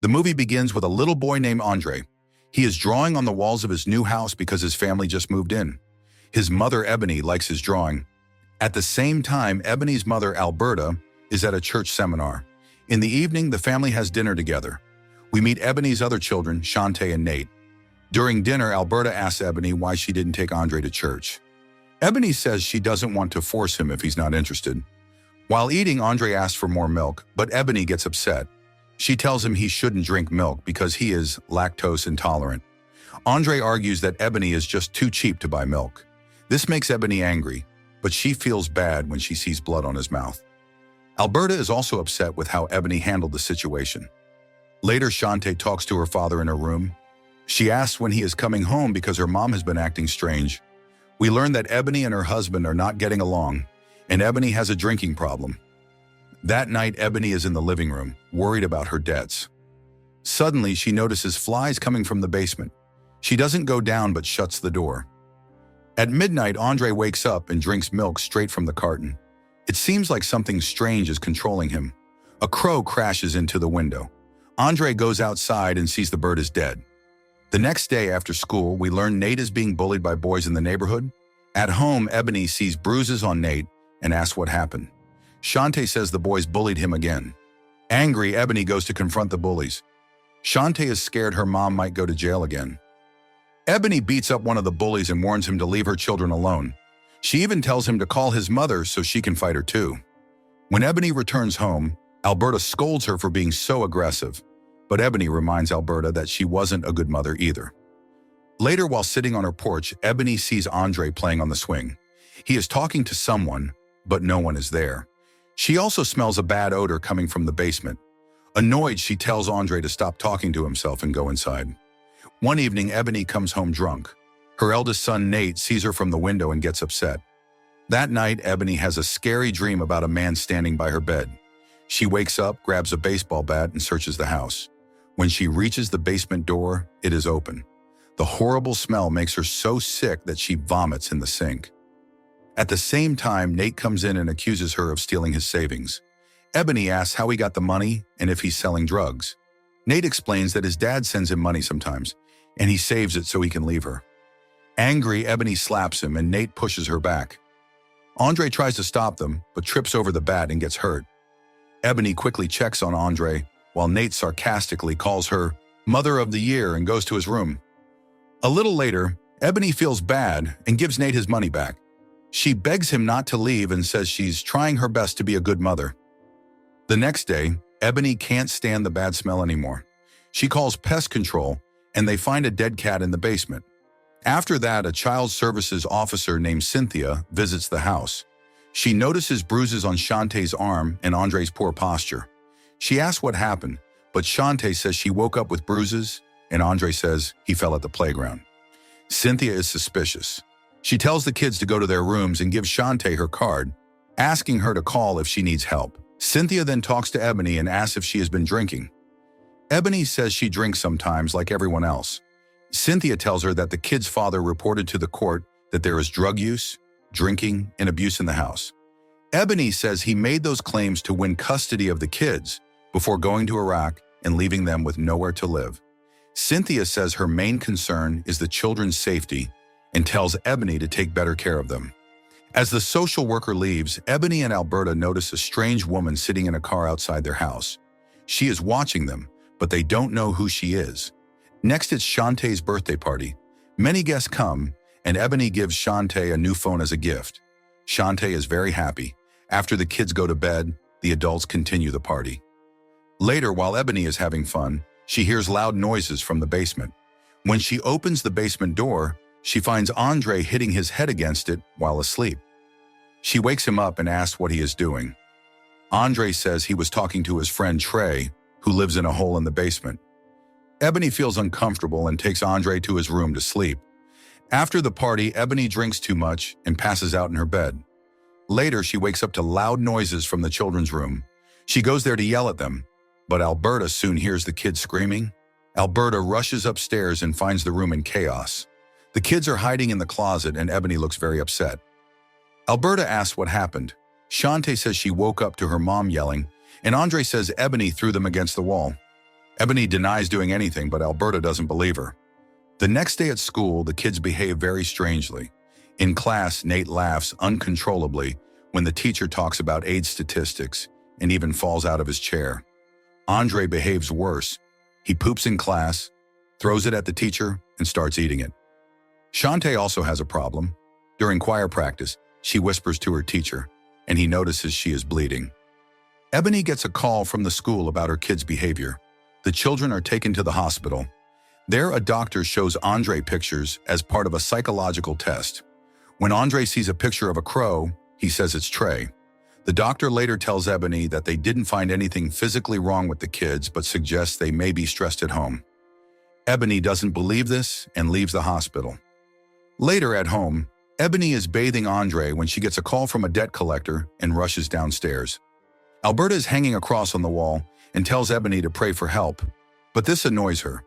The movie begins with a little boy named Andre. He is drawing on the walls of his new house because his family just moved in. His mother, Ebony, likes his drawing. At the same time, Ebony's mother, Alberta, is at a church seminar. In the evening, the family has dinner together. We meet Ebony's other children, Shantae and Nate. During dinner, Alberta asks Ebony why she didn't take Andre to church. Ebony says she doesn't want to force him if he's not interested. While eating, Andre asks for more milk, but Ebony gets upset. She tells him he shouldn't drink milk because he is lactose intolerant. Andre argues that Ebony is just too cheap to buy milk. This makes Ebony angry, but she feels bad when she sees blood on his mouth. Alberta is also upset with how Ebony handled the situation. Later, Shantae talks to her father in her room. She asks when he is coming home because her mom has been acting strange. We learn that Ebony and her husband are not getting along, and Ebony has a drinking problem. That night, Ebony is in the living room, worried about her debts. Suddenly, she notices flies coming from the basement. She doesn't go down but shuts the door. At midnight, Andre wakes up and drinks milk straight from the carton. It seems like something strange is controlling him. A crow crashes into the window. Andre goes outside and sees the bird is dead. The next day after school, we learn Nate is being bullied by boys in the neighborhood. At home, Ebony sees bruises on Nate and asks what happened. Shantae says the boys bullied him again. Angry, Ebony goes to confront the bullies. Shantae is scared her mom might go to jail again. Ebony beats up one of the bullies and warns him to leave her children alone. She even tells him to call his mother so she can fight her too. When Ebony returns home, Alberta scolds her for being so aggressive, but Ebony reminds Alberta that she wasn't a good mother either. Later, while sitting on her porch, Ebony sees Andre playing on the swing. He is talking to someone, but no one is there. She also smells a bad odor coming from the basement. Annoyed, she tells Andre to stop talking to himself and go inside. One evening, Ebony comes home drunk. Her eldest son, Nate, sees her from the window and gets upset. That night, Ebony has a scary dream about a man standing by her bed. She wakes up, grabs a baseball bat, and searches the house. When she reaches the basement door, it is open. The horrible smell makes her so sick that she vomits in the sink. At the same time, Nate comes in and accuses her of stealing his savings. Ebony asks how he got the money and if he's selling drugs. Nate explains that his dad sends him money sometimes, and he saves it so he can leave her. Angry, Ebony slaps him and Nate pushes her back. Andre tries to stop them, but trips over the bat and gets hurt. Ebony quickly checks on Andre, while Nate sarcastically calls her Mother of the Year and goes to his room. A little later, Ebony feels bad and gives Nate his money back. She begs him not to leave and says she's trying her best to be a good mother. The next day, Ebony can't stand the bad smell anymore. She calls pest control, and they find a dead cat in the basement. After that, a child services officer named Cynthia visits the house. She notices bruises on Shantae's arm and Andre's poor posture. She asks what happened, but Shantae says she woke up with bruises, and Andre says he fell at the playground. Cynthia is suspicious. She tells the kids to go to their rooms and gives Shantae her card, asking her to call if she needs help. Cynthia then talks to Ebony and asks if she has been drinking. Ebony says she drinks sometimes like everyone else. Cynthia tells her that the kid's father reported to the court that there is drug use, drinking, and abuse in the house. Ebony says he made those claims to win custody of the kids before going to Iraq and leaving them with nowhere to live. Cynthia says her main concern is the children's safety and tells Ebony to take better care of them. As the social worker leaves, Ebony and Alberta notice a strange woman sitting in a car outside their house. She is watching them, but they don't know who she is. Next, it's Shantae's birthday party. Many guests come, and Ebony gives Shantae a new phone as a gift. Shantae is very happy. After the kids go to bed, the adults continue the party. Later, while Ebony is having fun, she hears loud noises from the basement. When she opens the basement door, she finds Andre hitting his head against it while asleep. She wakes him up and asks what he is doing. Andre says he was talking to his friend Trey, who lives in a hole in the basement. Ebony feels uncomfortable and takes Andre to his room to sleep. After the party, Ebony drinks too much and passes out in her bed. Later, she wakes up to loud noises from the children's room. She goes there to yell at them, but Alberta soon hears the kids screaming. Alberta rushes upstairs and finds the room in chaos. The kids are hiding in the closet and Ebony looks very upset. Alberta asks what happened. Shantae says she woke up to her mom yelling, and Andre says Ebony threw them against the wall. Ebony denies doing anything, but Alberta doesn't believe her. The next day at school, the kids behave very strangely. In class, Nate laughs uncontrollably when the teacher talks about AIDS statistics and even falls out of his chair. Andre behaves worse. He poops in class, throws it at the teacher, and starts eating it. Shantae also has a problem. During choir practice, she whispers to her teacher, and he notices she is bleeding. Ebony gets a call from the school about her kids' behavior. The children are taken to the hospital. There, a doctor shows Andre pictures as part of a psychological test. When Andre sees a picture of a crow, he says it's Trey. The doctor later tells Ebony that they didn't find anything physically wrong with the kids, but suggests they may be stressed at home. Ebony doesn't believe this and leaves the hospital. Later at home, Ebony is bathing Andre when she gets a call from a debt collector and rushes downstairs. Alberta is hanging a cross on the wall and tells Ebony to pray for help, but this annoys her.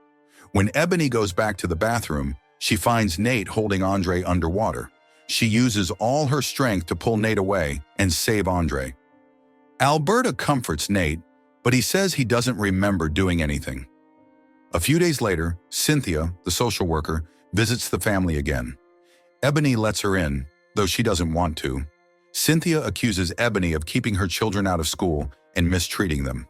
When Ebony goes back to the bathroom, she finds Nate holding Andre underwater. She uses all her strength to pull Nate away and save Andre. Alberta comforts Nate, but he says he doesn't remember doing anything. A few days later, Cynthia, the social worker, visits the family again. Ebony lets her in, though she doesn't want to. Cynthia accuses Ebony of keeping her children out of school and mistreating them.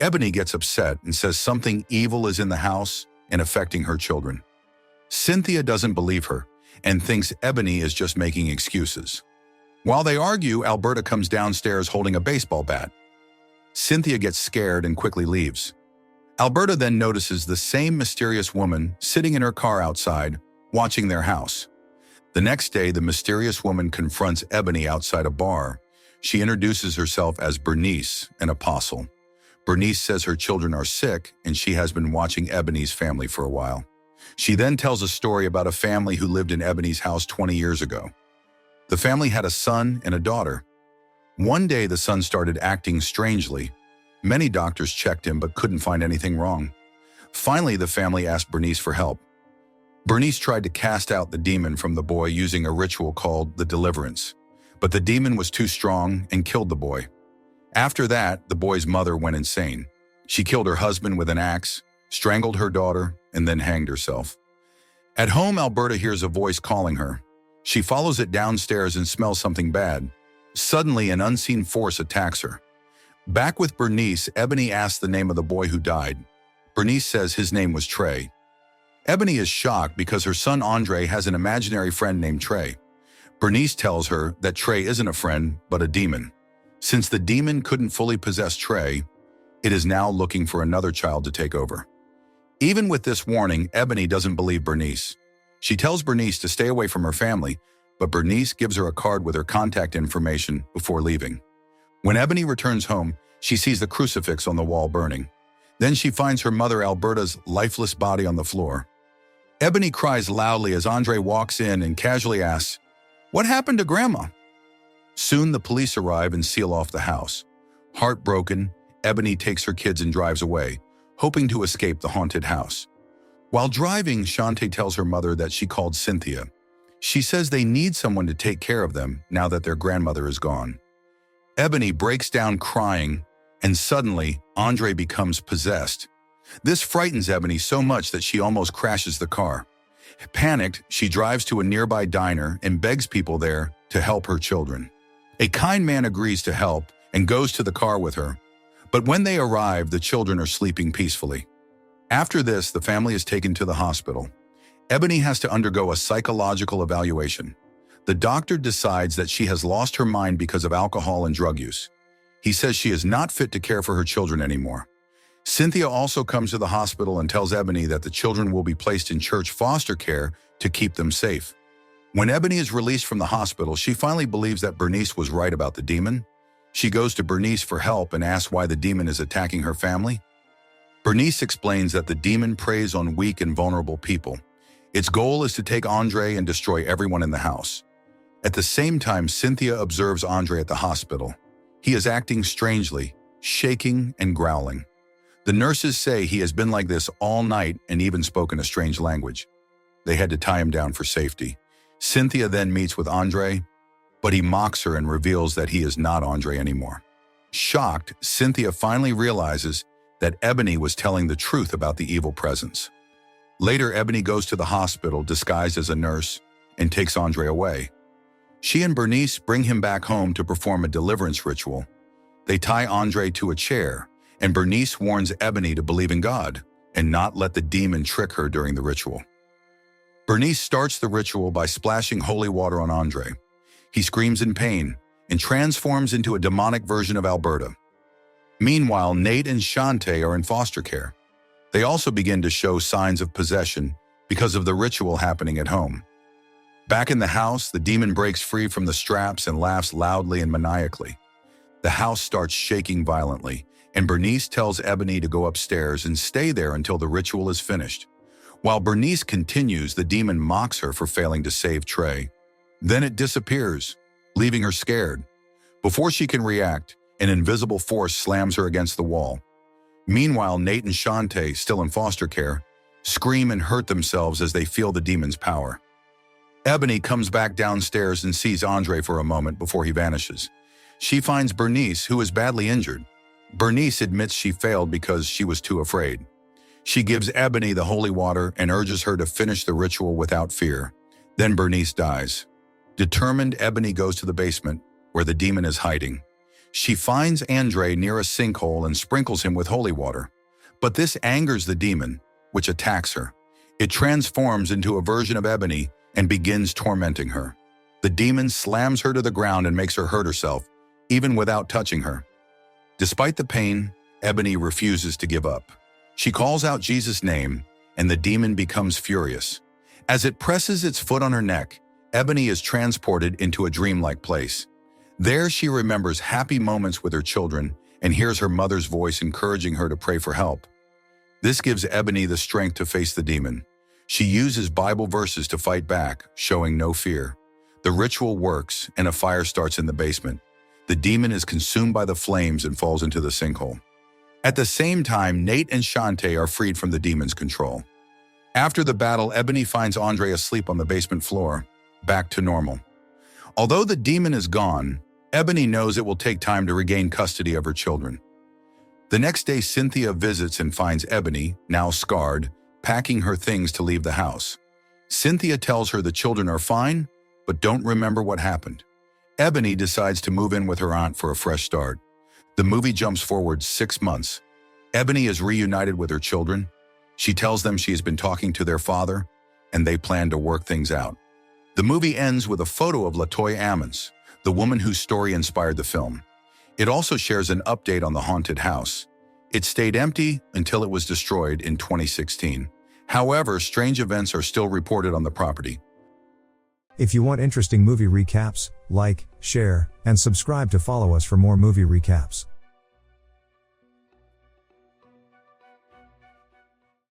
Ebony gets upset and says something evil is in the house and affecting her children. Cynthia doesn't believe her and thinks Ebony is just making excuses. While they argue, Alberta comes downstairs holding a baseball bat. Cynthia gets scared and quickly leaves. Alberta then notices the same mysterious woman sitting in her car outside, watching their house. The next day, the mysterious woman confronts Ebony outside a bar. She introduces herself as Bernice, an apostle. Bernice says her children are sick and she has been watching Ebony's family for a while. She then tells a story about a family who lived in Ebony's house 20 years ago. The family had a son and a daughter. One day, the son started acting strangely. Many doctors checked him but couldn't find anything wrong. Finally, the family asked Bernice for help. Bernice tried to cast out the demon from the boy using a ritual called the deliverance, but the demon was too strong and killed the boy. After that, the boy's mother went insane. She killed her husband with an axe, strangled her daughter, and then hanged herself. At home, Alberta hears a voice calling her. She follows it downstairs and smells something bad. Suddenly, an unseen force attacks her. Back with Bernice, Ebony asks the name of the boy who died. Bernice says his name was Trey. Ebony is shocked because her son Andre has an imaginary friend named Trey. Bernice tells her that Trey isn't a friend, but a demon. Since the demon couldn't fully possess Trey, it is now looking for another child to take over. Even with this warning, Ebony doesn't believe Bernice. She tells Bernice to stay away from her family, but Bernice gives her a card with her contact information before leaving. When Ebony returns home, she sees the crucifix on the wall burning. Then she finds her mother Alberta's lifeless body on the floor. Ebony cries loudly as Andre walks in and casually asks, "What happened to Grandma?" Soon the police arrive and seal off the house. Heartbroken, Ebony takes her kids and drives away, hoping to escape the haunted house. While driving, Shantae tells her mother that she called Cynthia. She says they need someone to take care of them now that their grandmother is gone. Ebony breaks down crying, and suddenly, Andre becomes possessed. This frightens Ebony so much that she almost crashes the car. Panicked, she drives to a nearby diner and begs people there to help her children. A kind man agrees to help and goes to the car with her. But when they arrive, the children are sleeping peacefully. After this, the family is taken to the hospital. Ebony has to undergo a psychological evaluation. The doctor decides that she has lost her mind because of alcohol and drug use. He says she is not fit to care for her children anymore. Cynthia also comes to the hospital and tells Ebony that the children will be placed in church foster care to keep them safe. When Ebony is released from the hospital, she finally believes that Bernice was right about the demon. She goes to Bernice for help and asks why the demon is attacking her family. Bernice explains that the demon preys on weak and vulnerable people. Its goal is to take Andre and destroy everyone in the house. At the same time, Cynthia observes Andre at the hospital. He is acting strangely, shaking and growling. The nurses say he has been like this all night and even spoken a strange language. They had to tie him down for safety. Cynthia then meets with Andre, but he mocks her and reveals that he is not Andre anymore. Shocked, Cynthia finally realizes that Ebony was telling the truth about the evil presence. Later, Ebony goes to the hospital disguised as a nurse and takes Andre away. She and Bernice bring him back home to perform a deliverance ritual. They tie Andre to a chair, and Bernice warns Ebony to believe in God and not let the demon trick her during the ritual. Bernice starts the ritual by splashing holy water on Andre. He screams in pain and transforms into a demonic version of Alberta. Meanwhile, Nate and Shante are in foster care. They also begin to show signs of possession because of the ritual happening at home. Back in the house, the demon breaks free from the straps and laughs loudly and maniacally. The house starts shaking violently, and Bernice tells Ebony to go upstairs and stay there until the ritual is finished. While Bernice continues, the demon mocks her for failing to save Trey. Then it disappears, leaving her scared. Before she can react, an invisible force slams her against the wall. Meanwhile, Nate and Shante, still in foster care, scream and hurt themselves as they feel the demon's power. Ebony comes back downstairs and sees Andre for a moment before he vanishes. She finds Bernice, who is badly injured. Bernice admits she failed because she was too afraid. She gives Ebony the holy water and urges her to finish the ritual without fear. Then Bernice dies. Determined, Ebony goes to the basement, where the demon is hiding. She finds Andre near a sinkhole and sprinkles him with holy water. But this angers the demon, which attacks her. It transforms into a version of Ebony and begins tormenting her. The demon slams her to the ground and makes her hurt herself, even without touching her. Despite the pain, Ebony refuses to give up. She calls out Jesus' name, and the demon becomes furious. As it presses its foot on her neck, Ebony is transported into a dreamlike place. There she remembers happy moments with her children and hears her mother's voice encouraging her to pray for help. This gives Ebony the strength to face the demon. She uses Bible verses to fight back, showing no fear. The ritual works, and a fire starts in the basement. The demon is consumed by the flames and falls into the sinkhole. At the same time, Nate and Shante are freed from the demon's control. After the battle, Ebony finds Andre asleep on the basement floor, back to normal. Although the demon is gone, Ebony knows it will take time to regain custody of her children. The next day, Cynthia visits and finds Ebony, now scarred, packing her things to leave the house. Cynthia tells her the children are fine, but don't remember what happened. Ebony decides to move in with her aunt for a fresh start. The movie jumps forward 6 months. Ebony is reunited with her children. She tells them she has been talking to their father, and they plan to work things out. The movie ends with a photo of LaToya Ammons, the woman whose story inspired the film. It also shares an update on the haunted house. It stayed empty until it was destroyed in 2016. However, strange events are still reported on the property. If you want interesting movie recaps, like, share, and subscribe to follow us for more movie recaps.